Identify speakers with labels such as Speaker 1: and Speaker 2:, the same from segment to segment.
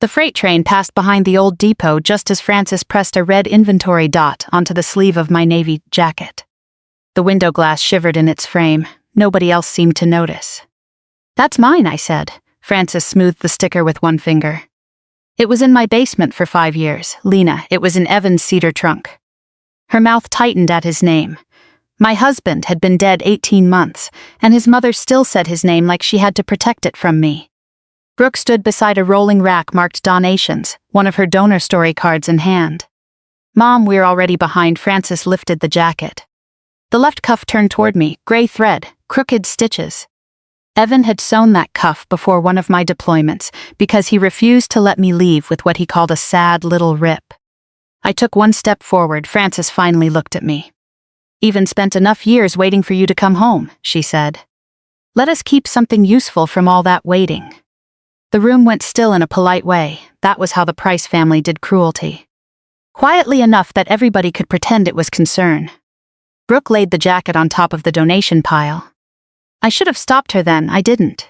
Speaker 1: The freight train passed behind the old depot just as Francis pressed a red inventory dot onto the sleeve of my navy jacket. The window glass shivered in its frame. Nobody else seemed to notice. "That's mine," I said. Francis smoothed the sticker with one finger. "It was in my basement for 5 years. Lena, it was in Evan's cedar trunk." Her mouth tightened at his name. My husband had been dead 18 months, and his mother still said his name like she had to protect it from me. Brooke stood beside a rolling rack marked donations, one of her donor story cards in hand. "Mom, we're already behind." Francis lifted the jacket. The left cuff turned toward me, gray thread, crooked stitches. Evan had sewn that cuff before one of my deployments because he refused to let me leave with what he called a sad little rip. I took one step forward. Francis finally looked at me. "Even spent enough years waiting for you to come home," she said. "Let us keep something useful from all that waiting." The room went still in a polite way. That was how the Price family did cruelty. Quietly enough that everybody could pretend it was concern. Brooke laid the jacket on top of the donation pile. I should have stopped her then, I didn't.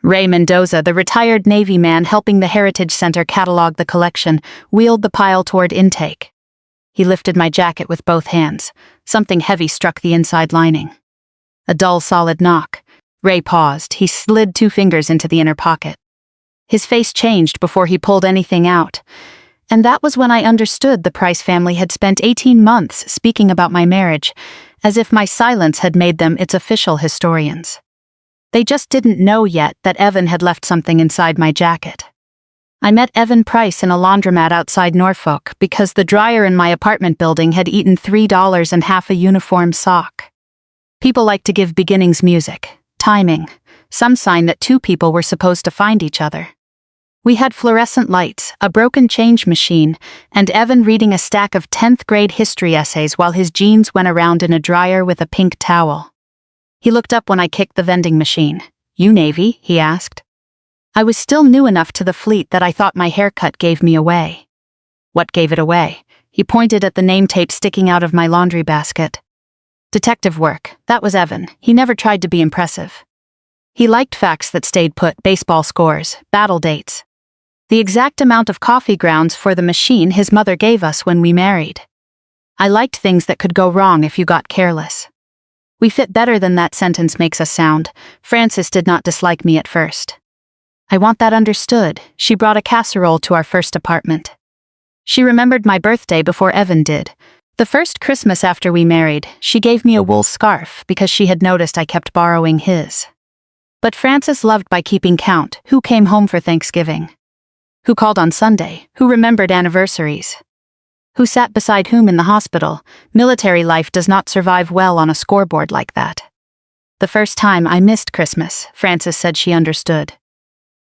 Speaker 1: Ray Mendoza, the retired Navy man helping the Heritage Center catalog the collection, wheeled the pile toward intake. He lifted my jacket with both hands. Something heavy struck the inside lining. A dull, solid knock. Ray paused. He slid 2 fingers into the inner pocket. His face changed before he pulled anything out. And that was when I understood the Price family had spent 18 months speaking about my marriage, as if my silence had made them its official historians. They just didn't know yet that Evan had left something inside my jacket. I met Evan Price in a laundromat outside Norfolk because the dryer in my apartment building had eaten $3 and half a uniform sock. People like to give beginnings music, timing, some sign that 2 people were supposed to find each other. We had fluorescent lights, a broken change machine, and Evan reading a stack of 10th grade history essays while his jeans went around in a dryer with a pink towel. He looked up when I kicked the vending machine. "You Navy?" he asked. I was still new enough to the fleet that I thought my haircut gave me away. What gave it away? He pointed at the name tape sticking out of my laundry basket. Detective work, that was Evan. He never tried to be impressive. He liked facts that stayed put, baseball scores, battle dates. The exact amount of coffee grounds for the machine his mother gave us when we married. I liked things that could go wrong if you got careless. We fit better than that sentence makes us sound. Francis did not dislike me at first. I want that understood. She brought a casserole to our first apartment. She remembered my birthday before Evan did. The first Christmas after we married, she gave me a wool scarf because she had noticed I kept borrowing his. But Francis loved by keeping count. Who came home for Thanksgiving? Who called on Sunday? Who remembered anniversaries? Who sat beside whom in the hospital? Military life does not survive well on a scoreboard like that. The first time I missed Christmas, Francis said she understood.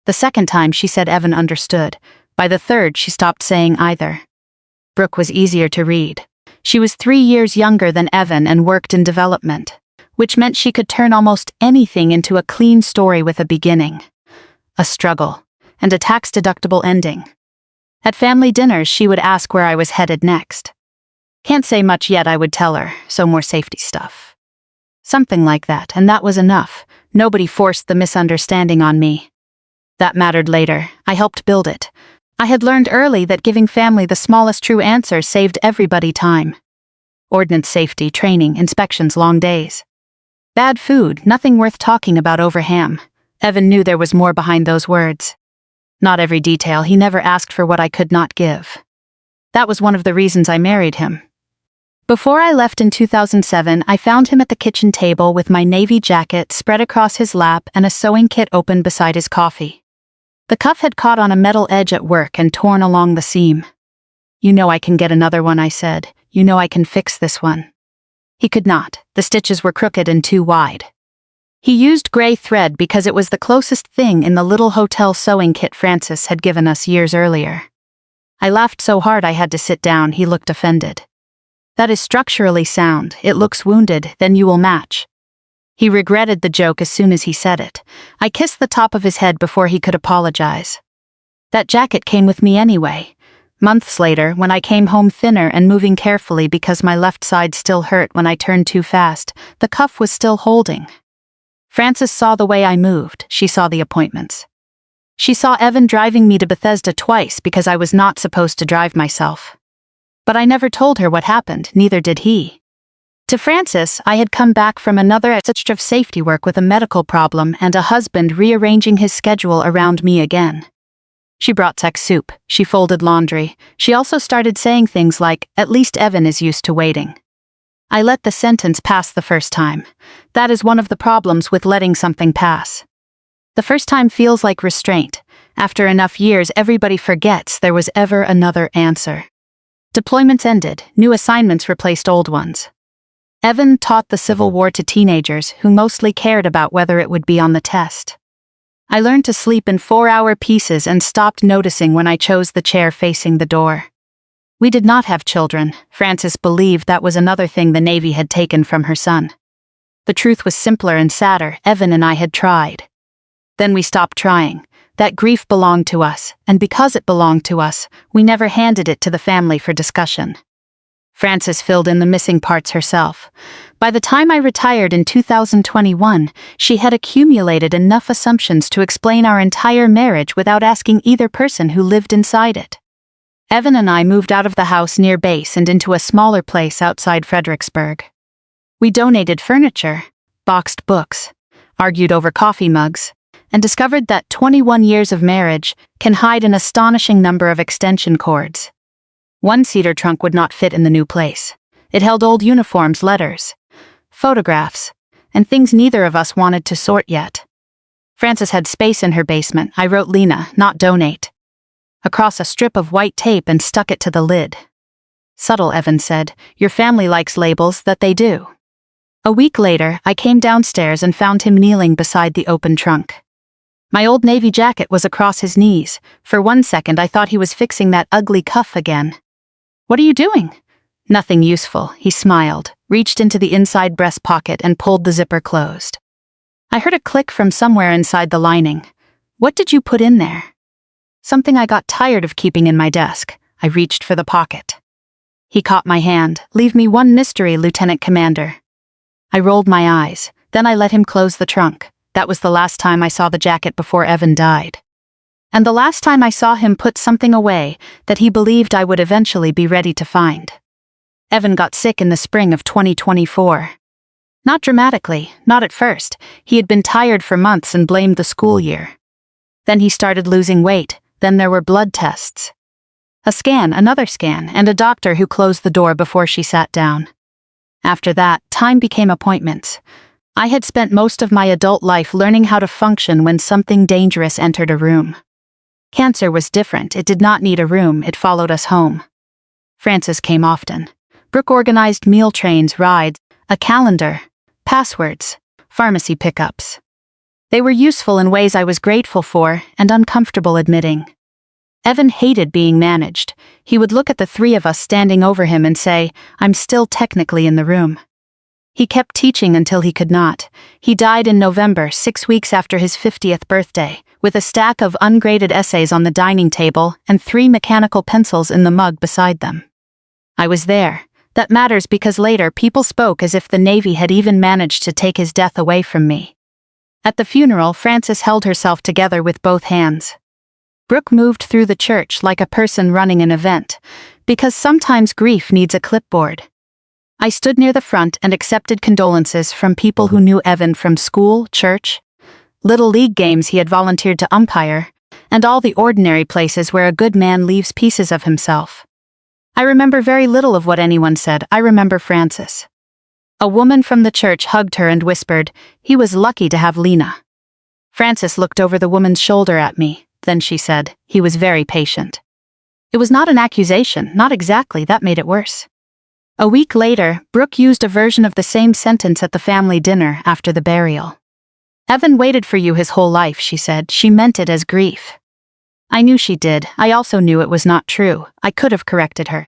Speaker 1: The second time she said Evan understood. By the third she stopped saying either. Brooke was easier to read. She was 3 years younger than Evan and worked in development, which meant she could turn almost anything into a clean story with a beginning, a struggle, and a tax-deductible ending. At family dinners she would ask where I was headed next. Can't say much yet, I would tell her, so more safety stuff. Something like that, and that was enough. Nobody forced the misunderstanding on me. That mattered later. I helped build it. I had learned early that giving family the smallest true answer saved everybody time. Ordnance safety, training, inspections, long days. Bad food, nothing worth talking about over ham. Evan knew there was more behind those words. Not every detail. He never asked for what I could not give. That was one of the reasons I married him. Before I left in 2007, I found him at the kitchen table with my navy jacket spread across his lap and a sewing kit open beside his coffee. The cuff had caught on a metal edge at work and torn along the seam. "You know I can get another one," I said. "You know I can fix this one." He could not. The stitches were crooked and too wide. He used gray thread because it was the closest thing in the little hotel sewing kit Francis had given us years earlier. I laughed so hard I had to sit down. He looked offended. "That is structurally sound. It looks wounded, then you will match." He regretted the joke as soon as he said it. I kissed the top of his head before he could apologize. That jacket came with me anyway. Months later, when I came home thinner and moving carefully because my left side still hurt when I turned too fast, the cuff was still holding. Frances saw the way I moved. She saw the appointments. She saw Evan driving me to Bethesda twice because I was not supposed to drive myself. But I never told her what happened, neither did he. To Frances, I had come back from another such of safety work with a medical problem and a husband rearranging his schedule around me again. She brought Tex soup, she folded laundry, she also started saying things like, "At least Evan is used to waiting." I let the sentence pass the first time. That is one of the problems with letting something pass. The first time feels like restraint. After enough years, everybody forgets there was ever another answer. Deployments ended, new assignments replaced old ones. Evan taught the Civil War to teenagers who mostly cared about whether it would be on the test. I learned to sleep in 4-hour pieces and stopped noticing when I chose the chair facing the door. We did not have children. Frances believed that was another thing the Navy had taken from her son. The truth was simpler and sadder. Evan and I had tried. Then we stopped trying. That grief belonged to us, and because it belonged to us, we never handed it to the family for discussion. Frances filled in the missing parts herself. By the time I retired in 2021, she had accumulated enough assumptions to explain our entire marriage without asking either person who lived inside it. Evan and I moved out of the house near base and into a smaller place outside Fredericksburg. We donated furniture, boxed books, argued over coffee mugs, and discovered that 21 years of marriage can hide an astonishing number of extension cords. One cedar trunk would not fit in the new place. It held old uniforms, letters, photographs, and things neither of us wanted to sort yet. Frances had space in her basement. I wrote Lena, not donate, across a strip of white tape and stuck it to the lid. Subtle, Evan said. Your family likes labels, that they do. A week later, I came downstairs and found him kneeling beside the open trunk. My old Navy jacket was across his knees. For 1 second I thought he was fixing that ugly cuff again. What are you doing? Nothing useful, he smiled, reached into the inside breast pocket and pulled the zipper closed. I heard a click from somewhere inside the lining. What did you put in there? Something I got tired of keeping in my desk. I reached for the pocket. He caught my hand. Leave me one mystery, Lieutenant Commander. I rolled my eyes. Then I let him close the trunk. That was the last time I saw the jacket before Evan died. And the last time I saw him put something away that he believed I would eventually be ready to find. Evan got sick in the spring of 2024. Not dramatically, not at first. He had been tired for months and blamed the school year. Then he started losing weight. Then there were blood tests. A scan, another scan, and a doctor who closed the door before she sat down. After that, time became appointments. I had spent most of my adult life learning how to function when something dangerous entered a room. Cancer was different. It did not need a room. It followed us home. Frances came often. Brooke organized meal trains, rides, a calendar, passwords, pharmacy pickups. They were useful in ways I was grateful for and uncomfortable admitting. Evan hated being managed. He would look at the three of us standing over him and say, "I'm still technically in the room." He kept teaching until he could not. He died in November, 6 weeks after his 50th birthday, with a stack of ungraded essays on the dining table and 3 mechanical pencils in the mug beside them. I was there. That matters because later people spoke as if the Navy had even managed to take his death away from me. At the funeral, Frances held herself together with both hands. Brooke moved through the church like a person running an event, because sometimes grief needs a clipboard. I stood near the front and accepted condolences from people who knew Evan from school, church, little league games he had volunteered to umpire, and all the ordinary places where a good man leaves pieces of himself. I remember very little of what anyone said. I remember Frances. A woman from the church hugged her and whispered, "He was lucky to have Lena." Frances looked over the woman's shoulder at me. Then she said, "He was very patient." It was not an accusation, not exactly, that made it worse. A week later, Brooke used a version of the same sentence at the family dinner after the burial. "Evan waited for you his whole life," she said. She meant it as grief. I knew she did. I also knew it was not true. I could have corrected her.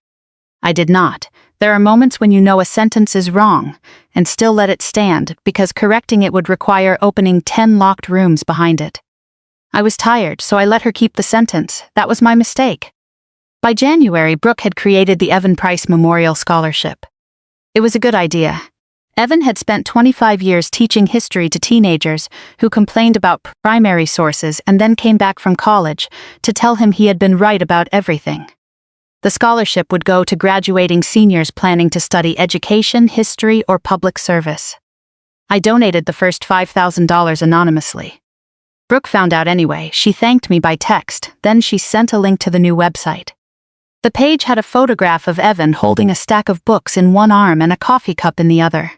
Speaker 1: I did not. There are moments when you know a sentence is wrong, and still let it stand, because correcting it would require opening 10 locked rooms behind it. I was tired, so I let her keep the sentence. That was my mistake. By January, Brooke had created the Evan Price Memorial Scholarship. It was a good idea. Evan had spent 25 years teaching history to teenagers who complained about primary sources and then came back from college to tell him he had been right about everything. The scholarship would go to graduating seniors planning to study education, history, or public service. I donated the first $5,000 anonymously. Brooke found out anyway. She thanked me by text, then she sent a link to the new website. The page had a photograph of Evan holding a stack of books in one arm and a coffee cup in the other.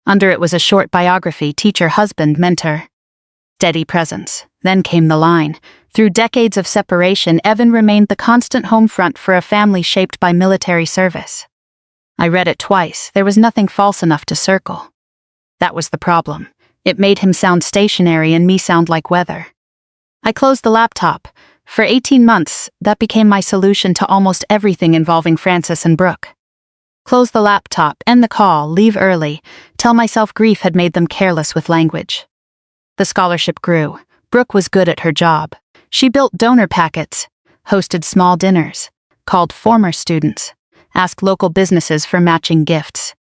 Speaker 1: Under it was a short biography: teacher, husband, mentor. Steady presence. Then came the line: through decades of separation, Evan remained the constant home front for a family shaped by military service. I read it twice. There was nothing false enough to circle. That was the problem. It made him sound stationary and me sound like weather. I closed the laptop. For 18 months, that became my solution to almost everything involving Francis and Brooke. Close the laptop, end the call, leave early, tell myself grief had made them careless with language. The scholarship grew. Brooke was good at her job. She built donor packets, hosted small dinners, called former students, asked local businesses for matching gifts.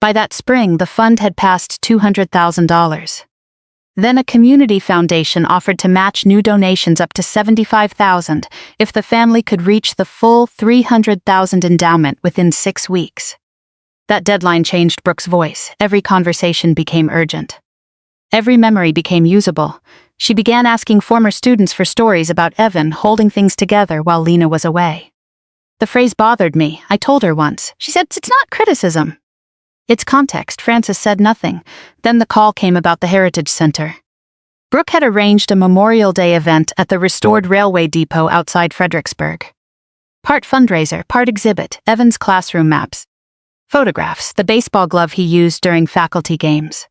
Speaker 1: By that spring, the fund had passed $200,000. Then a community foundation offered to match new donations up to $75,000 if the family could reach the full $300,000 endowment within 6 weeks. That deadline changed Brooke's voice. Every conversation became urgent. Every memory became usable. She began asking former students for stories about Evan holding things together while Lena was away. The phrase bothered me. I told her once. She said, "It's not criticism. It's context." Francis said nothing. Then the call came about the Heritage Center. Brooke had arranged a Memorial Day event at the restored railway depot outside Fredericksburg. Part fundraiser, part exhibit, Evan's classroom maps. Photographs, the baseball glove he used during faculty games.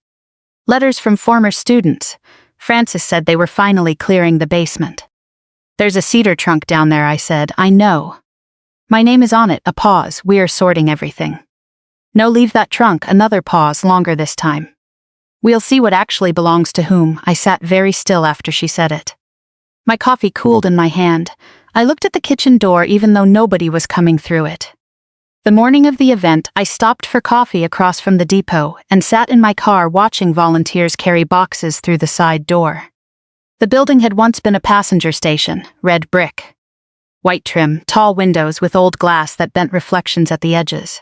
Speaker 1: Letters from former students. Francis said they were finally clearing the basement. "There's a cedar trunk down there," I said. "I know. My name is on it." A pause. "We are sorting everything." "No, leave that trunk." Another pause, longer this time. "We'll see what actually belongs to whom." I sat very still after she said it. My coffee cooled in my hand. I looked at the kitchen door even though nobody was coming through it. The morning of the event, I stopped for coffee across from the depot and sat in my car watching volunteers carry boxes through the side door. The building had once been a passenger station, red brick. White trim, tall windows with old glass that bent reflections at the edges.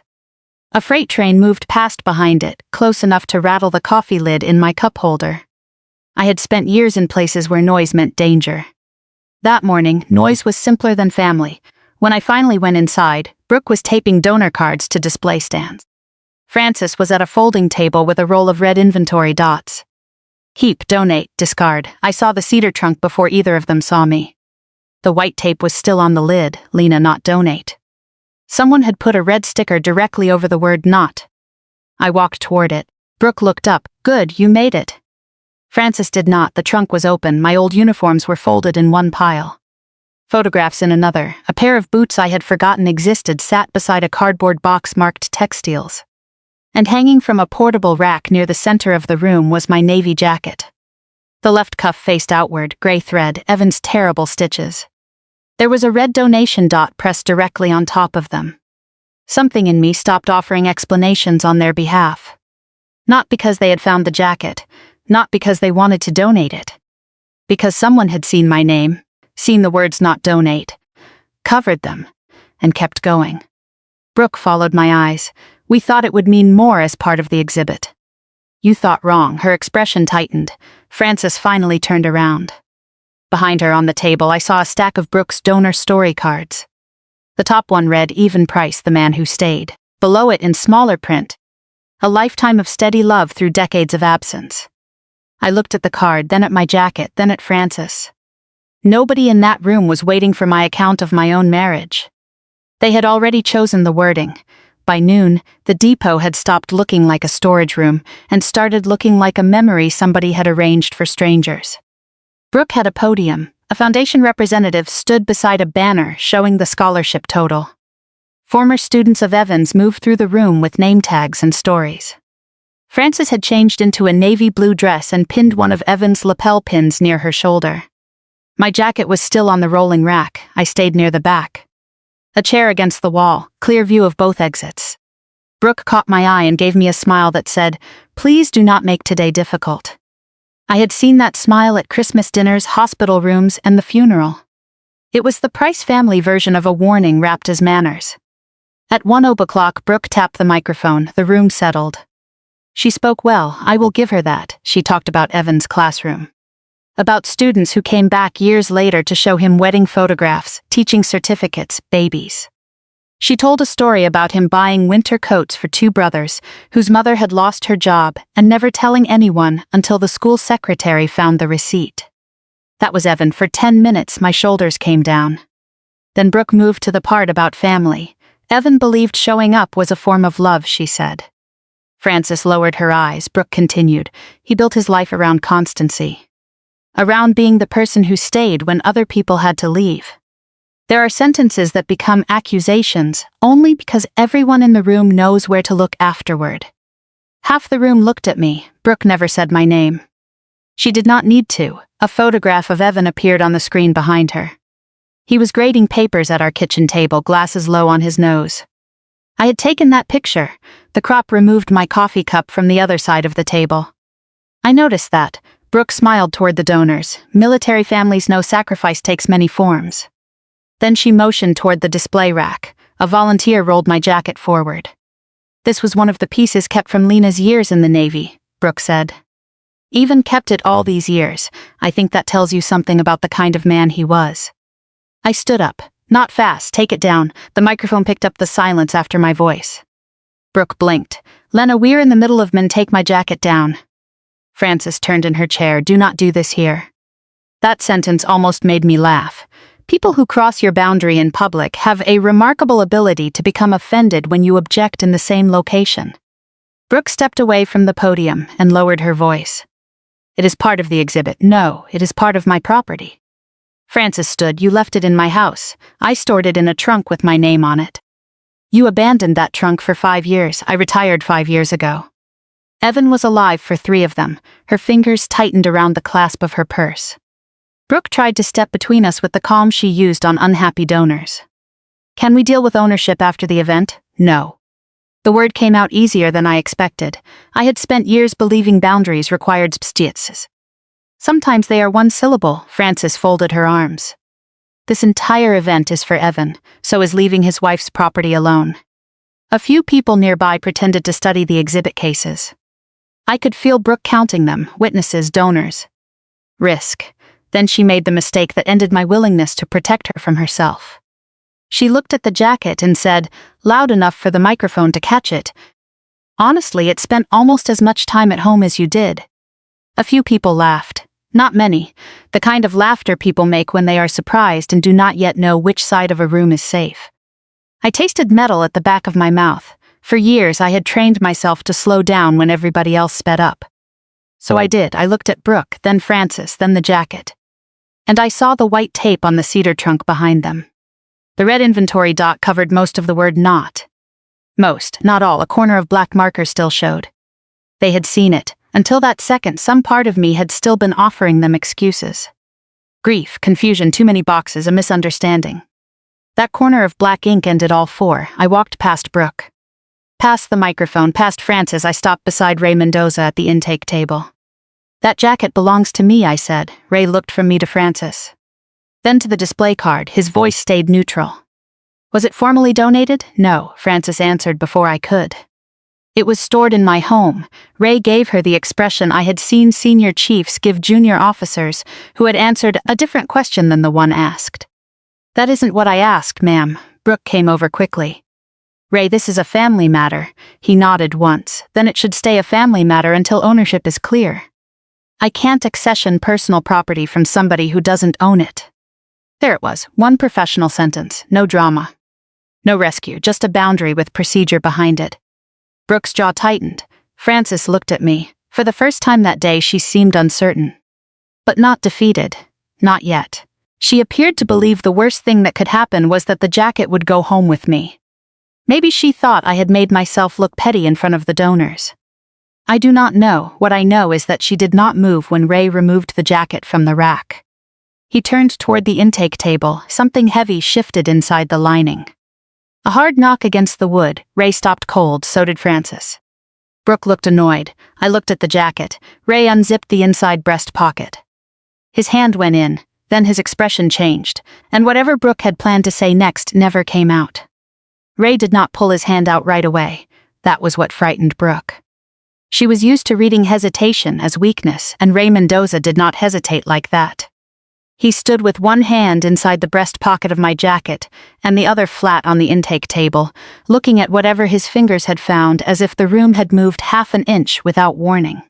Speaker 1: A freight train moved past behind it, close enough to rattle the coffee lid in my cup holder. I had spent years in places where noise meant danger. That morning, noise was simpler than family. When I finally went inside, Brooke was taping donor cards to display stands. Francis was at a folding table with a roll of red inventory dots. Keep, donate, discard. I saw the cedar trunk before either of them saw me. The white tape was still on the lid, Lena, not donate. Someone had put a red sticker directly over the word not. I walked toward it. Brooke looked up. "Good, you made it." Francis did not. The trunk was open. My old uniforms were folded in one pile. Photographs in another. A pair of boots I had forgotten existed sat beside a cardboard box marked textiles. And hanging from a portable rack near the center of the room was my navy jacket. The left cuff faced outward, gray thread, Evan's terrible stitches. There was a red donation dot pressed directly on top of them. Something in me stopped offering explanations on their behalf. Not because they had found the jacket, not because they wanted to donate it. Because someone had seen my name, seen the words "not donate," covered them, and kept going. Brooke followed my eyes. "We thought it would mean more as part of the exhibit." "You thought wrong." Her expression tightened. Francis finally turned around. Behind her on the table, I saw a stack of Brooke's donor story cards. The top one read, "Even Price, the man who stayed." Below it, in smaller print, "A lifetime of steady love through decades of absence." I looked at the card, then at my jacket, then at Francis. Nobody in that room was waiting for my account of my own marriage. They had already chosen the wording. By noon, the depot had stopped looking like a storage room and started looking like a memory somebody had arranged for strangers. Brooke had a podium. A foundation representative stood beside a banner showing the scholarship total. Former students of Evans moved through the room with name tags and stories. Frances had changed into a navy blue dress and pinned one of Evans' lapel pins near her shoulder. My jacket was still on the rolling rack. I stayed near the back. A chair against the wall, clear view of both exits. Brooke caught my eye and gave me a smile that said, "Please do not make today difficult." I had seen that smile at Christmas dinners, hospital rooms, and the funeral. It was the Price family version of a warning wrapped as manners. At 1:00 Brooke tapped the microphone. The room settled. She spoke well, I will give her that. She talked about Evan's classroom. About students who came back years later to show him wedding photographs, teaching certificates, babies. She told a story about him buying winter coats for 2 brothers, whose mother had lost her job, and never telling anyone until the school secretary found the receipt. That was Evan. For 10 minutes my shoulders came down. Then Brooke moved to the part about family. Evan believed showing up was a form of love, she said. Frances lowered her eyes. Brooke continued. He built his life around constancy. Around being the person who stayed when other people had to leave. There are sentences that become accusations only because everyone in the room knows where to look afterward. Half the room looked at me. Brooke never said my name. She did not need to. A photograph of Evan appeared on the screen behind her. He was grading papers at our kitchen table, glasses low on his nose. I had taken that picture. The crop removed my coffee cup from the other side of the table. I noticed that. Brooke smiled toward the donors. Military families know sacrifice takes many forms. Then she motioned toward the display rack. A volunteer rolled my jacket forward. This was one of the pieces kept from Lena's years in the Navy, Brooke said. Even kept it all these years. I think that tells you something about the kind of man he was. I stood up. Not fast, take it down. The microphone picked up the silence after my voice. Brooke blinked. Lena, we're in the middle of men, take my jacket down. Frances turned in her chair. Do not do this here. That sentence almost made me laugh. People who cross your boundary in public have a remarkable ability to become offended when you object in the same location. Brooke stepped away from the podium and lowered her voice. It is part of the exhibit. No, it is part of my property. Frances stood. You left it in my house. I stored it in a trunk with my name on it. You abandoned that trunk for 5 years. I retired 5 years ago. Evan was alive for 3 of them. Her fingers tightened around the clasp of her purse. Brooke tried to step between us with the calm she used on unhappy donors. Can we deal with ownership after the event? No. The word came out easier than I expected. I had spent years believing boundaries required substitutes. Sometimes they are one syllable. Frances folded her arms. This entire event is for Evan, so is leaving his wife's property alone. A few people nearby pretended to study the exhibit cases. I could feel Brooke counting them, witnesses, donors. Risk. Then she made the mistake that ended my willingness to protect her from herself. She looked at the jacket and said, loud enough for the microphone to catch it, "Honestly, it spent almost as much time at home as you did." A few people laughed. Not many. The kind of laughter people make when they are surprised and do not yet know which side of a room is safe. I tasted metal at the back of my mouth. For years I had trained myself to slow down when everybody else sped up. So I did. I looked at Brooke, then Frances, then the jacket. And I saw the white tape on the cedar trunk behind them. The red inventory dot covered most of the word not. Most, not all. A corner of black marker still showed. They had seen it. Until that second, some part of me had still been offering them excuses. Grief, confusion, too many boxes, a misunderstanding. That corner of black ink ended all 4. I walked past Brooke. Past the microphone, past Frances. I stopped beside Ray Mendoza at the intake table. That jacket belongs to me, I said. Ray looked from me to Frances. Then to the display card. His voice stayed neutral. Was it formally donated? No, Frances answered before I could. It was stored in my home. Ray gave her the expression I had seen senior chiefs give junior officers who had answered a different question than the one asked. That isn't what I asked, ma'am. Brooke came over quickly. Ray, this is a family matter. He nodded once. Then it should stay a family matter until ownership is clear. I can't accession personal property from somebody who doesn't own it. There it was, one professional sentence, no drama. No rescue, just a boundary with procedure behind it. Brooke's jaw tightened. Frances looked at me. For the first time that day she seemed uncertain. But not defeated. Not yet. She appeared to believe the worst thing that could happen was that the jacket would go home with me. Maybe she thought I had made myself look petty in front of the donors. I do not know. What I know is that she did not move when Ray removed the jacket from the rack. He turned toward the intake table. Something heavy shifted inside the lining. A hard knock against the wood. Ray stopped cold, so did Francis. Brooke looked annoyed. I looked at the jacket. Ray unzipped the inside breast pocket. His hand went in, then his expression changed, and whatever Brooke had planned to say next never came out. Ray did not pull his hand out right away. That was what frightened Brooke. She was used to reading hesitation as weakness, and Ray Mendoza did not hesitate like that. He stood with one hand inside the breast pocket of my jacket and the other flat on the intake table, looking at whatever his fingers had found as if the room had moved half an inch without warning.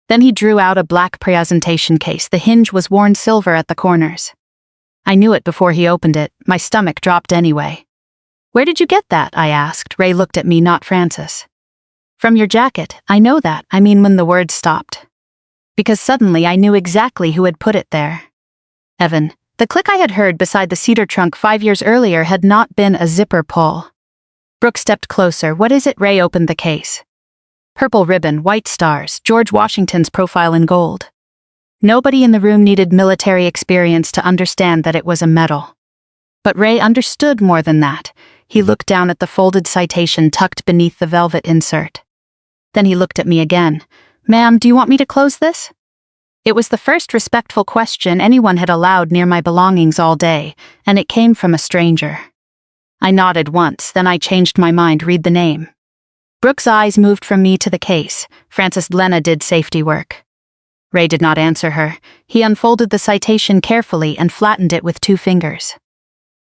Speaker 1: Then he drew out a black presentation case. The hinge was worn silver at the corners. I knew it before he opened it. My stomach dropped anyway. "Where did you get that?" I asked. Ray looked at me, not Francis. "From your jacket. I know that. I mean," when the words stopped. Because suddenly I knew exactly who had put it there. Evan. The click I had heard beside the cedar trunk 5 years earlier had not been a zipper pull. Brooke stepped closer. "What is it?" Ray opened the case. Purple ribbon, white stars, George Washington's profile in gold. Nobody in the room needed military experience to understand that it was a medal. But Ray understood more than that. He looked down at the folded citation tucked beneath the velvet insert. Then he looked at me again. "Ma'am, do you want me to close this?" It was the first respectful question anyone had allowed near my belongings all day, and it came from a stranger. I nodded once, then I changed my mind. "Read the name." Brooke's eyes moved from me to the case. "Francis Lena did safety work." Ray did not answer her. He unfolded the citation carefully and flattened it with 2 fingers.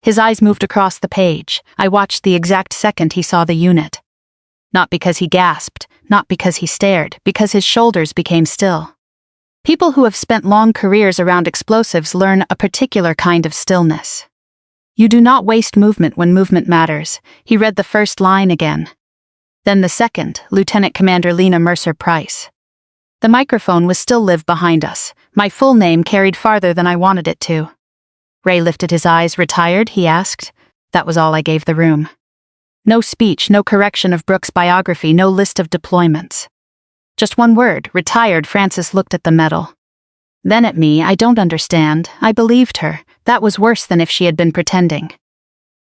Speaker 1: His eyes moved across the page. I watched the exact second he saw the unit. Not because he gasped, not because he stared, because his shoulders became still. People who have spent long careers around explosives learn a particular kind of stillness. You do not waste movement when movement matters. He read the first line again. Then the second, Lieutenant Commander Lena Mercer Price. The microphone was still live behind us. My full name carried farther than I wanted it to. Ray lifted his eyes. "Retired?" he asked. That was all I gave the room. No speech, no correction of Brooke's biography, no list of deployments. Just one word, retired. Francis looked at the medal. Then at me. "I don't understand." I believed her. That was worse than if she had been pretending.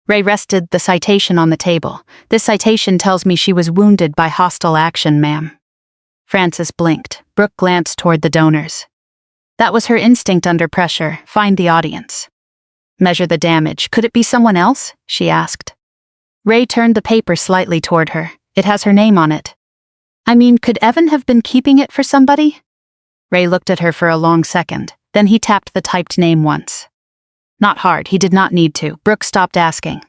Speaker 1: Ray rested the citation on the table. "This citation tells me she was wounded by hostile action, ma'am." Francis blinked. Brooke glanced toward the donors. That was her instinct under pressure. Find the audience. "Measure the damage. Could it be someone else?" she asked. Ray turned the paper slightly toward her. "It has her name on it." "I mean, could Evan have been keeping it for somebody?" Ray looked at her for a long second. Then he tapped the typed name once. Not hard, he did not need to. Brooke stopped asking.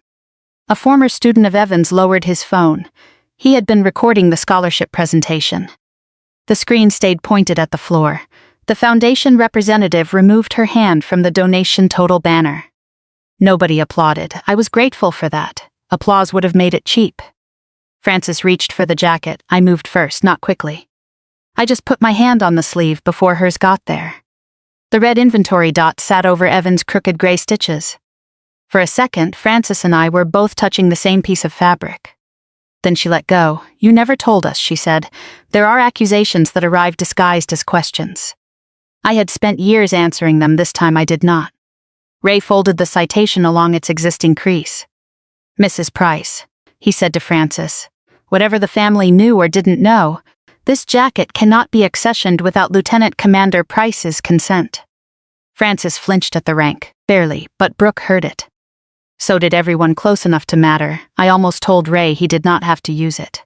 Speaker 1: A former student of Evan's lowered his phone. He had been recording the scholarship presentation. The screen stayed pointed at the floor. The foundation representative removed her hand from the donation total banner. Nobody applauded. I was grateful for that. Applause would have made it cheap. Francis reached for the jacket. I moved first, not quickly. I just put my hand on the sleeve before hers got there. The red inventory dot sat over Evan's crooked gray stitches. For a second, Francis and I were both touching the same piece of fabric. Then she let go. "You never told us," she said. "There are accusations that arrive disguised as questions." I had spent years answering them. This time I did not. Ray folded the citation along its existing crease. "Mrs. Price," he said to Francis, "whatever the family knew or didn't know, this jacket cannot be accessioned without Lieutenant Commander Price's consent." Francis flinched at the rank, barely, but Brooke heard it. So did everyone close enough to matter. I almost told Ray he did not have to use it.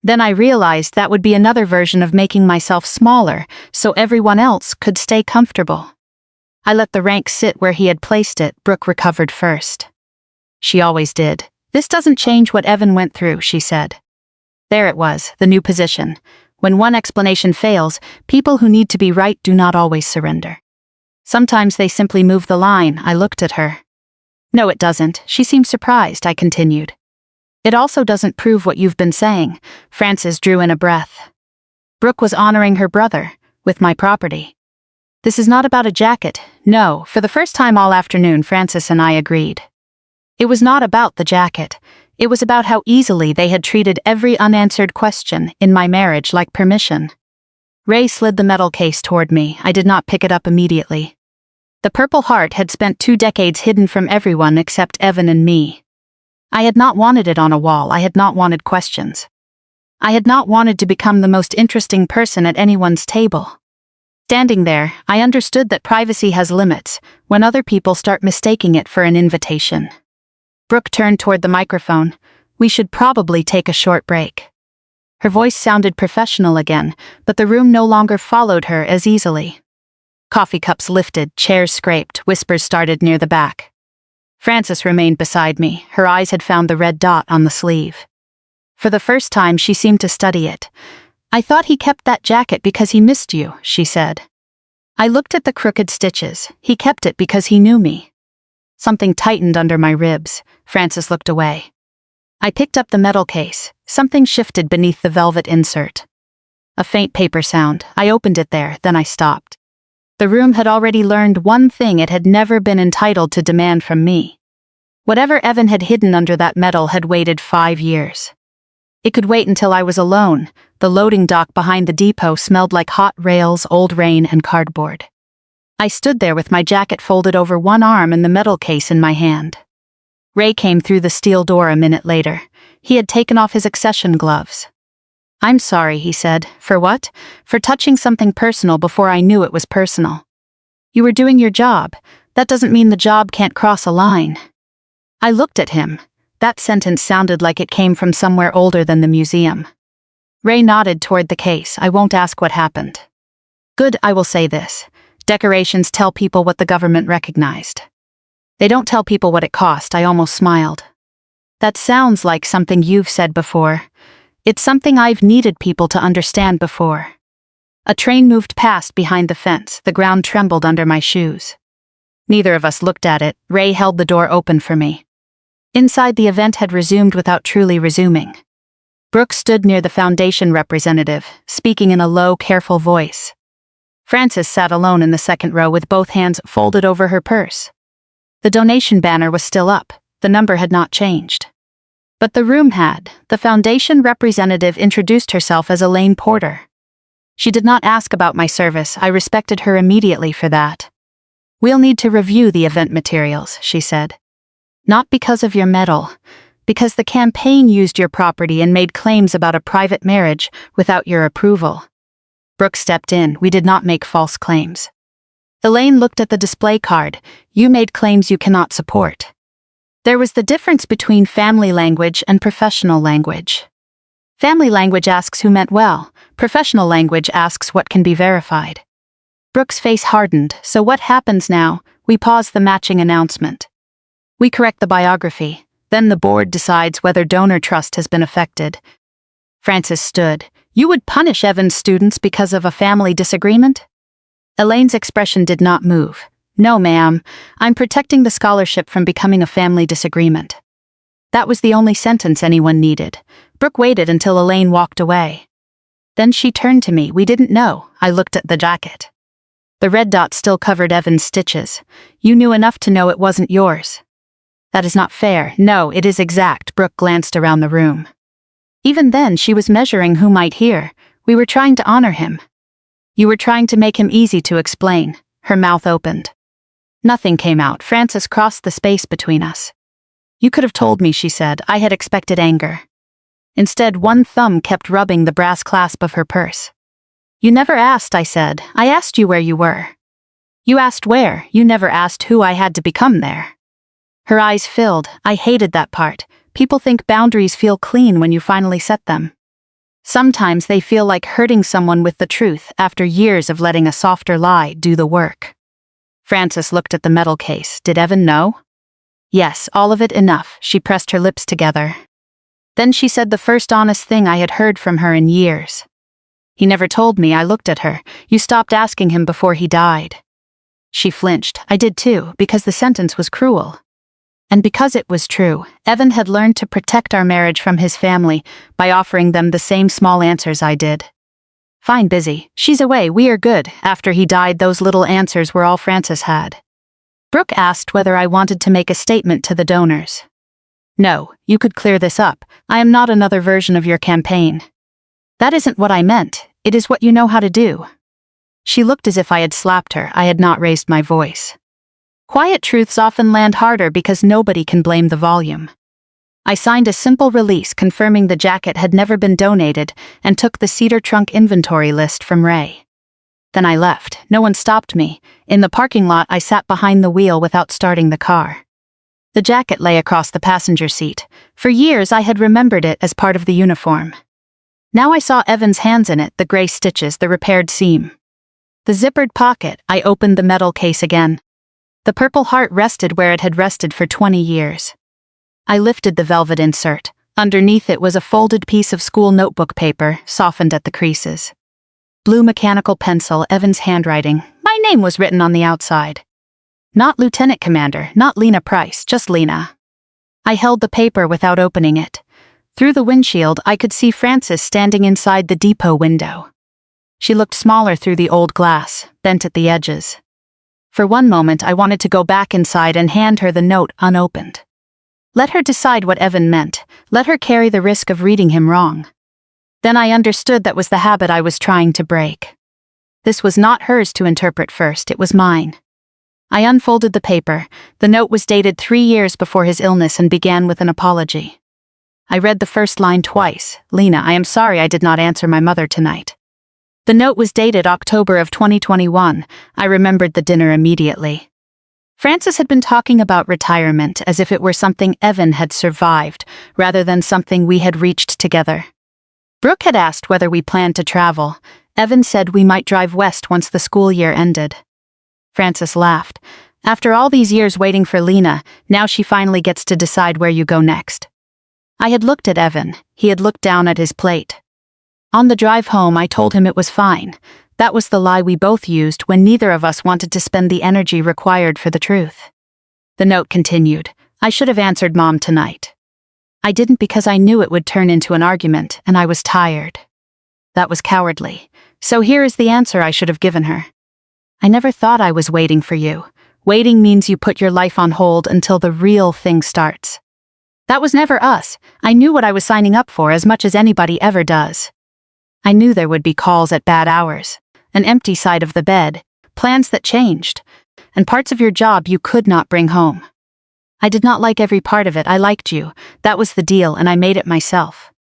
Speaker 1: Then I realized that would be another version of making myself smaller so everyone else could stay comfortable. I let the rank sit where he had placed it. Brooke recovered first. She always did. "This doesn't change what Evan went through," she said. There it was, the new position. When one explanation fails, people who need to be right do not always surrender. Sometimes they simply move the line. I looked at her. "No, it doesn't." She seemed surprised. I continued. "It also doesn't prove what you've been saying." Francis drew in a breath. Brooke was honoring her brother with my property. "This is not about a jacket." No, for the first time all afternoon, Francis and I agreed. It was not about the jacket. It was about how easily they had treated every unanswered question in my marriage like permission. Ray slid the metal case toward me. I did not pick it up immediately. The Purple Heart had spent 2 decades hidden from everyone except Evan and me. I had not wanted it on a wall. I had not wanted questions. I had not wanted to become the most interesting person at anyone's table. Standing there, I understood that privacy has limits when other people start mistaking it for an invitation. Brooke turned toward the microphone. We should probably take a short break. Her voice sounded professional again, but the room no longer followed her as easily. Coffee cups lifted, chairs scraped, whispers started near the back. Frances remained beside me. Her eyes had found the red dot on the sleeve. For the first time, she seemed to study it. I thought he kept that jacket because he missed you, she said. I looked at the crooked stitches. He kept it because he knew me. Something tightened under my ribs. Frances looked away. I picked up the metal case. Something shifted beneath the velvet insert. A faint paper sound. I opened it there, then I stopped. The room had already learned one thing it had never been entitled to demand from me. Whatever Evan had hidden under that metal had waited 5 years. It could wait until I was alone. The loading dock behind the depot smelled like hot rails, old rain, and cardboard. I stood there with my jacket folded over one arm and the metal case in my hand. Ray came through the steel door a minute later. He had taken off his accession gloves. I'm sorry, he said. For what? For touching something personal before I knew it was personal. You were doing your job. That doesn't mean the job can't cross a line. I looked at him. That sentence sounded like it came from somewhere older than the museum. Ray nodded toward the case. I won't ask what happened. Good, I will say this. Decorations tell people what the government recognized. They don't tell people what it cost. I almost smiled. That sounds like something you've said before. It's something I've needed people to understand before. A train moved past behind the fence. The ground trembled under my shoes. Neither of us looked at it. Ray held the door open for me. Inside, the event had resumed without truly resuming. Brooke stood near the foundation representative, speaking in a low, careful voice. Frances sat alone in the second row with both hands folded over her purse. The donation banner was still up. The number had not changed. But the room had. The foundation representative introduced herself as Elaine Porter. She did not ask about my service. I respected her immediately for that. We'll need to review the event materials, she said. Not because of your medal, because the campaign used your property and made claims about a private marriage without your approval. Brooke stepped in. We did not make false claims. Elaine looked at the display card. You made claims you cannot support. There was the difference between family language and professional language. Family language asks who meant well. Professional language asks what can be verified. Brooke's face hardened. So what happens now? We pause the matching announcement. We correct the biography. Then the board decides whether donor trust has been affected. Frances stood. You would punish Evan's students because of a family disagreement? Elaine's expression did not move. No, ma'am. I'm protecting the scholarship from becoming a family disagreement. That was the only sentence anyone needed. Brooke waited until Elaine walked away. Then she turned to me. We didn't know. I looked at the jacket. The red dot still covered Evan's stitches. You knew enough to know it wasn't yours. That is not fair. No, it is exact. Brooke glanced around the room. Even then, she was measuring who might hear. We were trying to honor him. You were trying to make him easy to explain. Her mouth opened. Nothing came out. Frances crossed the space between us. You could have told me, she said. I had expected anger. Instead, one thumb kept rubbing the brass clasp of her purse. You never asked, I said. I asked you where you were. You asked where. You never asked who I had to become there. Her eyes filled. I hated that part. People think boundaries feel clean when you finally set them. Sometimes they feel like hurting someone with the truth after years of letting a softer lie do the work. Frances looked at the metal case. Did Evan know? Yes, all of it enough. She pressed her lips together. Then she said the first honest thing I had heard from her in years. He never told me. I looked at her. You stopped asking him before he died. She flinched. I did too, because the sentence was cruel. And because it was true, Evan had learned to protect our marriage from his family by offering them the same small answers I did. Fine, busy. She's away. We are good. After he died, those little answers were all Frances had. Brooke asked whether I wanted to make a statement to the donors. No, you could clear this up. I am not another version of your campaign. That isn't what I meant. It is what you know how to do. She looked as if I had slapped her. I had not raised my voice. Quiet truths often land harder because nobody can blame the volume. I signed a simple release confirming the jacket had never been donated and took the cedar trunk inventory list from Ray. Then I left. No one stopped me. In the parking lot, I sat behind the wheel without starting the car. The jacket lay across the passenger seat. For years, I had remembered it as part of the uniform. Now I saw Evan's hands in it, the gray stitches, the repaired seam. The zippered pocket. I opened the metal case again. The purple heart rested where it had rested for 20 years. I lifted the velvet insert. Underneath it was a folded piece of school notebook paper, softened at the creases. Blue mechanical pencil, Evan's handwriting. My name was written on the outside. Not Lieutenant Commander, not Lena Price, just Lena. I held the paper without opening it. Through the windshield, I could see Frances standing inside the depot window. She looked smaller through the old glass, bent at the edges. For one moment, I wanted to go back inside and hand her the note unopened. Let her decide what Evan meant. Let her carry the risk of reading him wrong. Then I understood that was the habit I was trying to break. This was not hers to interpret first, it was mine. I unfolded the paper. The note was dated 3 years before his illness and began with an apology. I read the first line twice. Lena, I am sorry I did not answer my mother tonight. The note was dated October of 2021. I remembered the dinner immediately. Frances had been talking about retirement as if it were something Evan had survived, rather than something we had reached together. Brooke had asked whether we planned to travel. Evan said we might drive west once the school year ended. Frances laughed. After all these years waiting for Lena, now she finally gets to decide where you go next. I had looked at Evan. He had looked down at his plate. On the drive home, I told him it was fine. That was the lie we both used when neither of us wanted to spend the energy required for the truth. The note continued. I should have answered Mom tonight. I didn't because I knew it would turn into an argument, and I was tired. That was cowardly. So here is the answer I should have given her. I never thought I was waiting for you. Waiting means you put your life on hold until the real thing starts. That was never us. I knew what I was signing up for as much as anybody ever does. I knew there would be calls at bad hours, an empty side of the bed, plans that changed, and parts of your job you could not bring home. I did not like every part of it. I liked you. That was the deal, and I made it myself.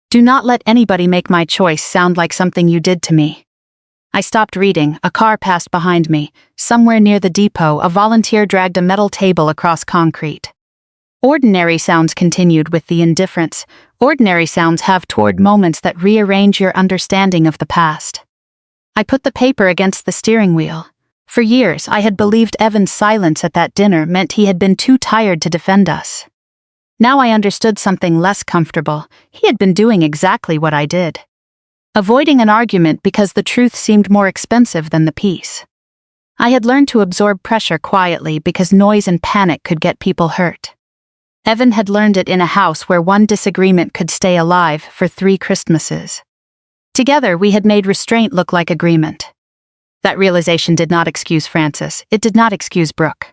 Speaker 1: Do not let anybody make my choice sound like something you did to me. I stopped reading. A car passed behind me. Somewhere near the depot, a volunteer dragged a metal table across concrete. Ordinary sounds continued with the indifference. Ordinary sounds have toward moments that rearrange your understanding of the past. I put the paper against the steering wheel. For years, I had believed Evan's silence at that dinner meant he had been too tired to defend us. Now I understood something less comfortable. He had been doing exactly what I did. Avoiding an argument because the truth seemed more expensive than the peace. I had learned to absorb pressure quietly because noise and panic could get people hurt. Evan had learned it in a house where one disagreement could stay alive for 3 Christmases. Together, we had made restraint look like agreement. That realization did not excuse Frances. It did not excuse Brooke.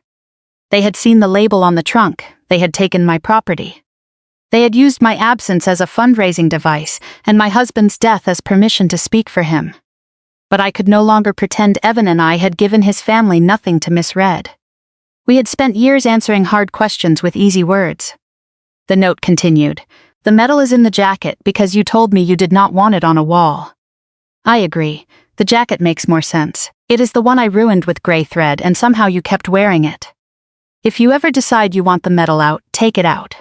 Speaker 1: They had seen the label on the trunk. They had taken my property. They had used my absence as a fundraising device and my husband's death as permission to speak for him. But I could no longer pretend Evan and I had given his family nothing to misread. We had spent years answering hard questions with easy words. The note continued. The medal is in the jacket because you told me you did not want it on a wall. I agree. The jacket makes more sense. It is the one I ruined with gray thread and somehow you kept wearing it. If you ever decide you want the medal out, take it out.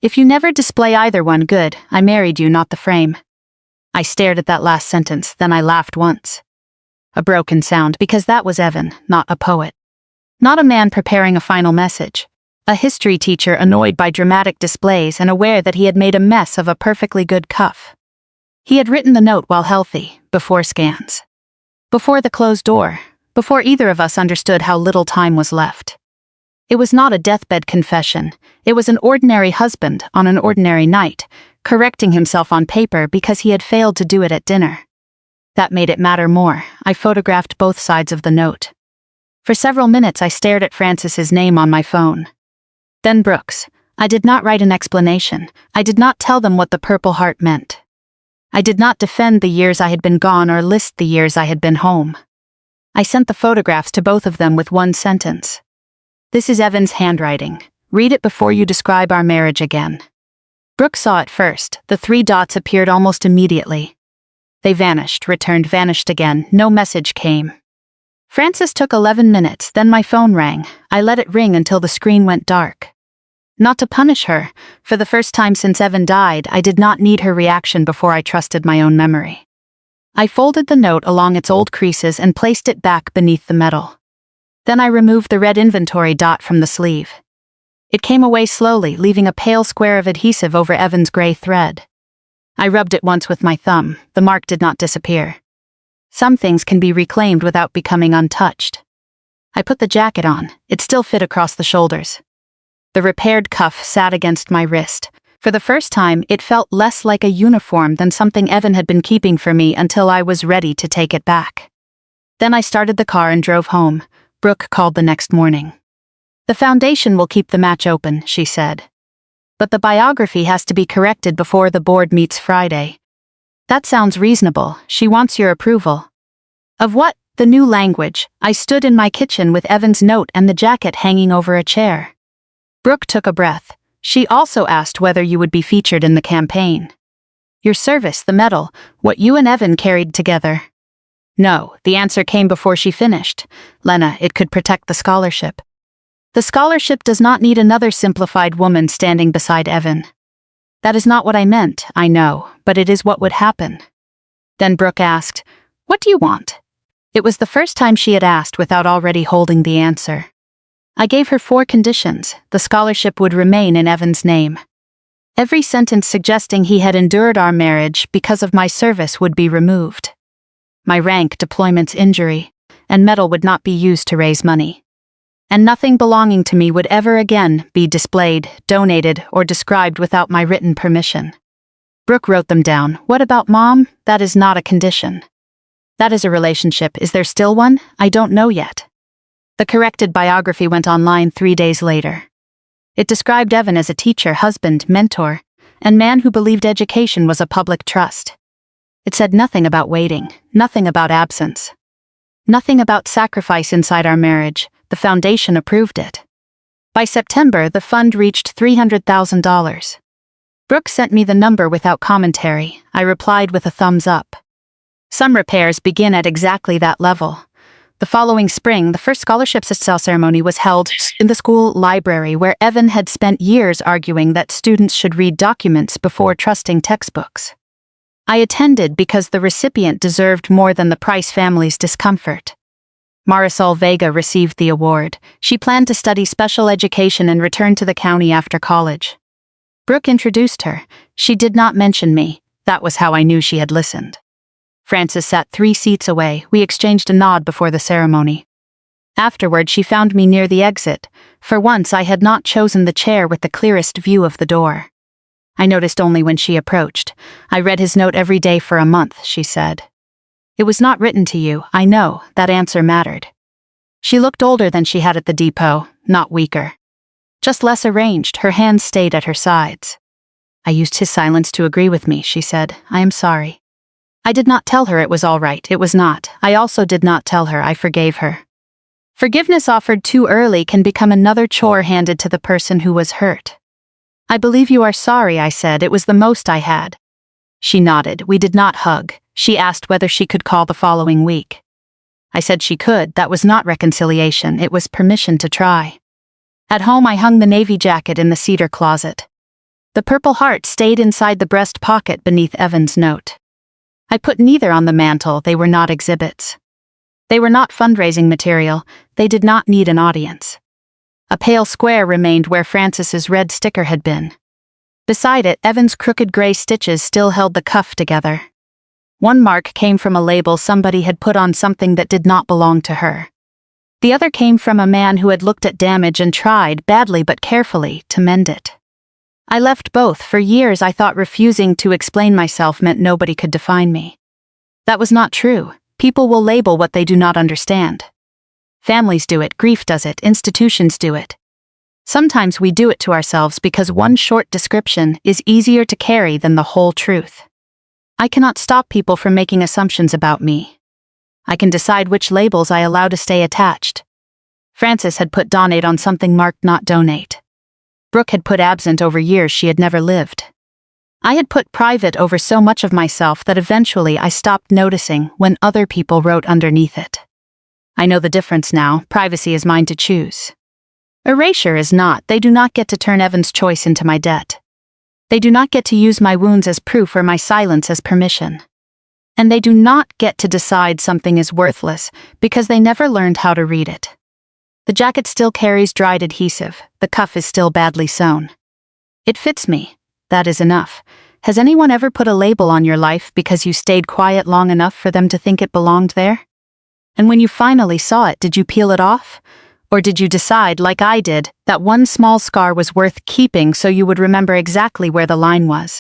Speaker 1: If you never display either one, good. I married you, not the frame. I stared at that last sentence, then I laughed once. A broken sound because that was Evan, not a poet. Not a man preparing a final message. A history teacher annoyed by dramatic displays and aware that he had made a mess of a perfectly good cuff. He had written the note while healthy, before scans. Before the closed door, before either of us understood how little time was left. It was not a deathbed confession. It was an ordinary husband on an ordinary night, correcting himself on paper because he had failed to do it at dinner. That made it matter more. I photographed both sides of the note. For several minutes I stared at Frances's name on my phone. Then Brooks. I did not write an explanation. I did not tell them what the Purple Heart meant. I did not defend the years I had been gone or list the years I had been home. I sent the photographs to both of them with one sentence. This is Evan's handwriting. Read it before you describe our marriage again. Brooke saw it first. The 3 dots appeared almost immediately. They vanished, returned, vanished again. No message came. Frances took 11 minutes, then my phone rang. I let it ring until the screen went dark. Not to punish her. For the first time since Evan died, I did not need her reaction before I trusted my own memory. I folded the note along its old creases and placed it back beneath the metal. Then I removed the red inventory dot from the sleeve. It came away slowly, leaving a pale square of adhesive over Evan's gray thread. I rubbed it once with my thumb. The mark did not disappear. Some things can be reclaimed without becoming untouched. I put the jacket on. It still fit across the shoulders. The repaired cuff sat against my wrist. For the first time, it felt less like a uniform than something Evan had been keeping for me until I was ready to take it back. Then I started the car and drove home. Brooke called the next morning. "The foundation will keep the match open," she said. "But the biography has to be corrected before the board meets Friday." "That sounds reasonable. She wants your approval." "Of what?" "The new language." I stood in my kitchen with Evan's note and the jacket hanging over a chair. Brooke took a breath. "She also asked whether you would be featured in the campaign." "Your service, the medal, what you and Evan carried together." "No," the answer came before she finished. "Lena, it could protect the scholarship." "The scholarship does not need another simplified woman standing beside Evan." "That is not what I meant, I know, but it is what would happen." Then Brooke asked, "What do you want?" It was the first time she had asked without already holding the answer. I gave her 4 conditions. The scholarship would remain in Evan's name. Every sentence suggesting he had endured our marriage because of my service would be removed. My rank, deployment's injury, and medal would not be used to raise money. And nothing belonging to me would ever again be displayed, donated, or described without my written permission. Brooke wrote them down. "What about Mom?" "That is not a condition." "That is a relationship. Is there still one?" "I don't know yet." The corrected biography went online 3 days later. It described Evan as a teacher, husband, mentor, and man who believed education was a public trust. It said nothing about waiting, nothing about absence, nothing about sacrifice inside our marriage. The foundation approved it. By September, the fund reached $300,000. Brooke sent me the number without commentary. I replied with a thumbs up. Some repairs begin at exactly that level. The following spring, the first scholarship ceremony was held in the school library where Evan had spent years arguing that students should read documents before trusting textbooks. I attended because the recipient deserved more than the Price family's discomfort. Marisol Vega received the award. She planned to study special education and return to the county after college. Brooke introduced her. She did not mention me. That was how I knew she had listened. Frances sat 3 seats away. We exchanged a nod before the ceremony. Afterward, she found me near the exit. For once, I had not chosen the chair with the clearest view of the door. I noticed only when she approached. "I read his note every day for a month," she said. "It was not written to you, I know." That answer mattered. She looked older than she had at the depot, not weaker. Just less arranged, her hands stayed at her sides. "I used his silence to agree with me," she said. "I am sorry." I did not tell her it was all right. It was not. I also did not tell her I forgave her. Forgiveness offered too early can become another chore handed to the person who was hurt. "I believe you are sorry," I said. "It was the most I had." She nodded. We did not hug. She asked whether she could call the following week. I said she could. That was not reconciliation. It was permission to try. At home, I hung the navy jacket in the cedar closet. The Purple Heart stayed inside the breast pocket beneath Evan's note. I put neither on the mantle. They were not exhibits. They were not fundraising material. They did not need an audience. A pale square remained where Frances's red sticker had been. Beside it, Evan's crooked gray stitches still held the cuff together. One mark came from a label somebody had put on something that did not belong to her. The other came from a man who had looked at damage and tried, badly but carefully, to mend it. I left both. For years I thought refusing to explain myself meant nobody could define me. That was not true. People will label what they do not understand. Families do it, grief does it, institutions do it. Sometimes we do it to ourselves because one short description is easier to carry than the whole truth. I cannot stop people from making assumptions about me. I can decide which labels I allow to stay attached. Frances had put donate on something marked not donate. Brooke had put absent over years she had never lived. I had put private over so much of myself that eventually I stopped noticing when other people wrote underneath it. I know the difference now. Privacy is mine to choose. Erasure is not. They do not get to turn Evan's choice into my debt. They do not get to use my wounds as proof or my silence as permission. And they do not get to decide something is worthless because they never learned how to read it. The jacket still carries dried adhesive. The cuff is still badly sewn. It fits me. That is enough. Has anyone ever put a label on your life because you stayed quiet long enough for them to think it belonged there? And when you finally saw it, did you peel it off? Or did you decide, like I did, that one small scar was worth keeping so you would remember exactly where the line was?